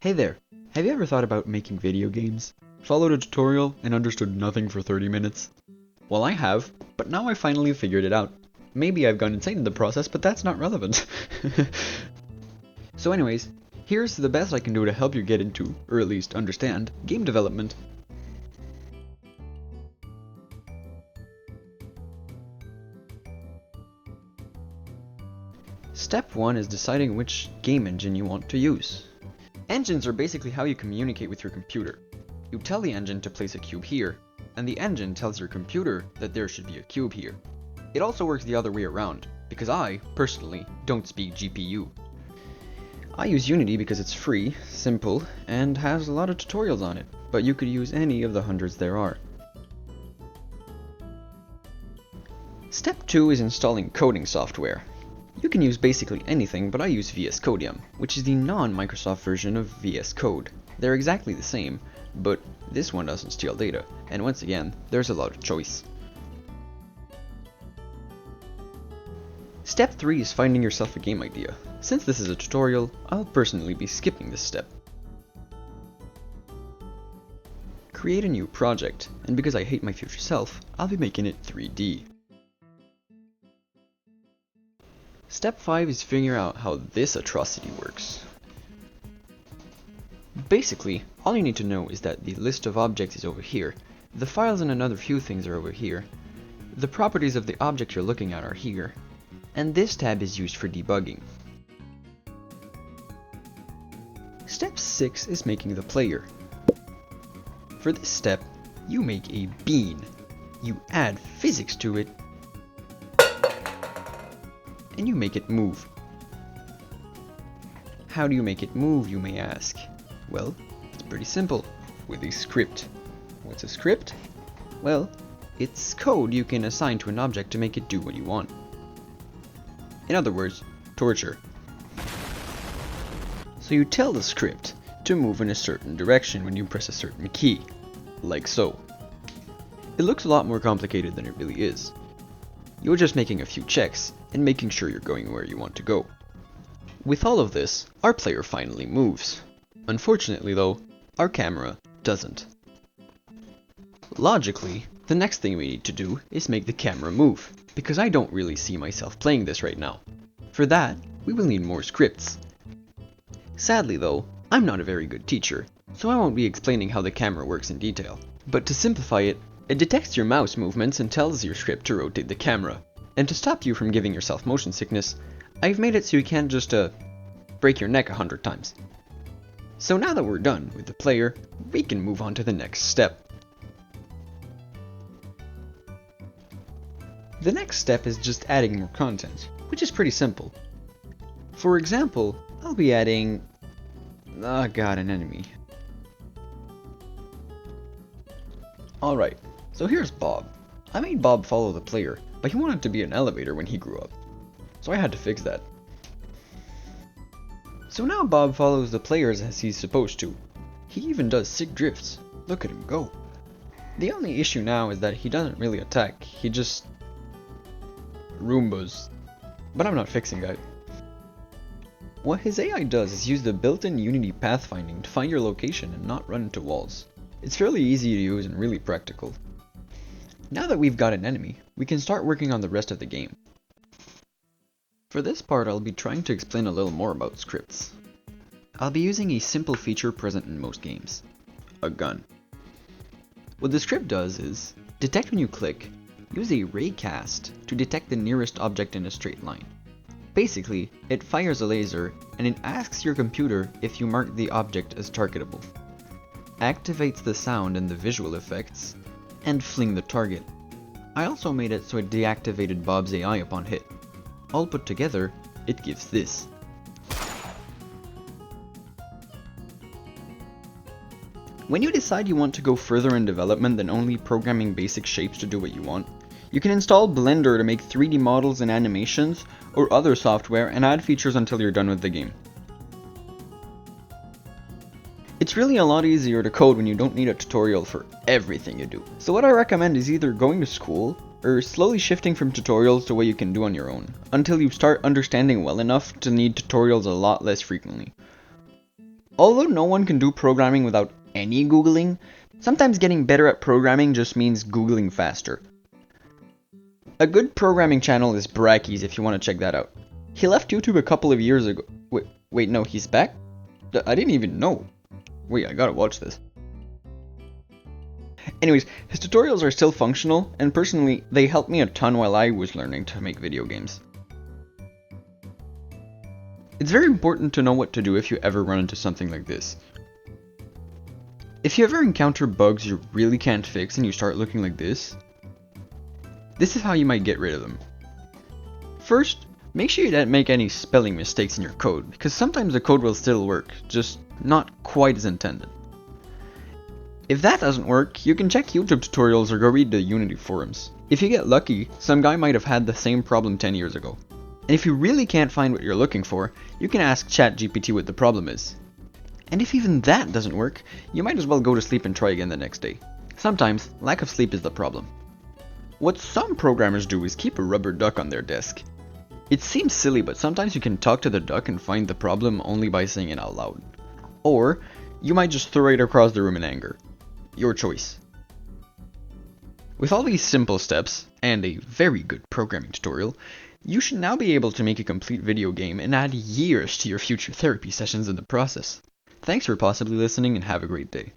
Hey there, have you ever thought about making video games? Followed a tutorial and understood nothing for 30 minutes? Well, I have, but now I finally figured it out. Maybe I've gone insane in the process, but that's not relevant. So anyways, here's the best I can do to help you get into, or at least understand, game development. Step 1 is deciding which game engine you want to use. Engines are basically how you communicate with your computer. You tell the engine to place a cube here, and the engine tells your computer that there should be a cube here. It also works the other way around, because I, personally, don't speak GPU. I use Unity because it's free, simple, and has a lot of tutorials on it, but you could use any of the hundreds there are. Step 2 is installing coding software. You can use basically anything, but I use VS Codium, which is the non-Microsoft version of VS Code. They're exactly the same, but this one doesn't steal data, and once again, there's a lot of choice. Step 3 is finding yourself a game idea. Since this is a tutorial, I'll personally be skipping this step. Create a new project, and because I hate my future self, I'll be making it 3D. Step 5 is figuring out how this atrocity works. Basically, all you need to know is that the list of objects is over here, the files and another few things are over here, the properties of the object you're looking at are here, and this tab is used for debugging. Step 6 is making the player. For this step, you make a bean. You add physics to it, and you make it move. How do you make it move, you may ask? Well, it's pretty simple, with a script. What's a script? Well, it's code you can assign to an object to make it do what you want. In other words, torture. So you tell the script to move in a certain direction when you press a certain key, like so. It looks a lot more complicated than it really is. You're just making a few checks and making sure you're going where you want to go. With all of this, our player finally moves. Unfortunately though, our camera doesn't. Logically, the next thing we need to do is make the camera move, because I don't really see myself playing this right now. For that, we will need more scripts. Sadly though, I'm not a very good teacher, so I won't be explaining how the camera works in detail. But to simplify it, it detects your mouse movements and tells your script to rotate the camera. And to stop you from giving yourself motion sickness, I've made it so you can't just break your neck 100 times. So now that we're done with the player, we can move on to the next step. The next step is just adding more content, which is pretty simple. For example, I'll be adding... an enemy. Alright, so here's Bob. I made Bob follow the player, but he wanted to be an elevator when he grew up. So I had to fix that. So now Bob follows the players as he's supposed to. He even does sick drifts. Look at him go. The only issue now is that he doesn't really attack, he just... Roombas. But I'm not fixing that. What his AI does is use the built-in Unity pathfinding to find your location and not run into walls. It's fairly easy to use and really practical. Now that we've got an enemy, we can start working on the rest of the game. For this part, I'll be trying to explain a little more about scripts. I'll be using a simple feature present in most games: a gun. What the script does is, detect when you click, use a raycast to detect the nearest object in a straight line. Basically, it fires a laser, and it asks your computer if you mark the object as targetable. Activates the sound and the visual effects, and fling the target. I also made it so it deactivated Bob's AI upon hit. All put together, it gives this. When you decide you want to go further in development than only programming basic shapes to do what you want, you can install Blender to make 3D models and animations, or other software, and add features until you're done with the game. It's really a lot easier to code when you don't need a tutorial for everything you do. So what I recommend is either going to school, or slowly shifting from tutorials to what you can do on your own, until you start understanding well enough to need tutorials a lot less frequently. Although no one can do programming without any Googling, sometimes getting better at programming just means Googling faster. A good programming channel is Brackeys if you want to check that out. He left YouTube a couple of years ago. Wait, no, he's back? I didn't even know. Wait, I gotta watch this. Anyways, his tutorials are still functional, and personally, they helped me a ton while I was learning to make video games. It's very important to know what to do if you ever run into something like this. If you ever encounter bugs you really can't fix and you start looking like this is how you might get rid of them. First, make sure you don't make any spelling mistakes in your code, because sometimes the code will still work, just not quite as intended. If that doesn't work, you can check YouTube tutorials or go read the Unity forums. If you get lucky, some guy might have had the same problem 10 years ago. And if you really can't find what you're looking for, you can ask ChatGPT what the problem is. And if even that doesn't work, you might as well go to sleep and try again the next day. Sometimes, lack of sleep is the problem. What some programmers do is keep a rubber duck on their desk. It seems silly, but sometimes you can talk to the duck and find the problem only by saying it out loud. Or, you might just throw it across the room in anger. Your choice. With all these simple steps, and a very good programming tutorial, you should now be able to make a complete video game and add years to your future therapy sessions in the process. Thanks for possibly listening and have a great day.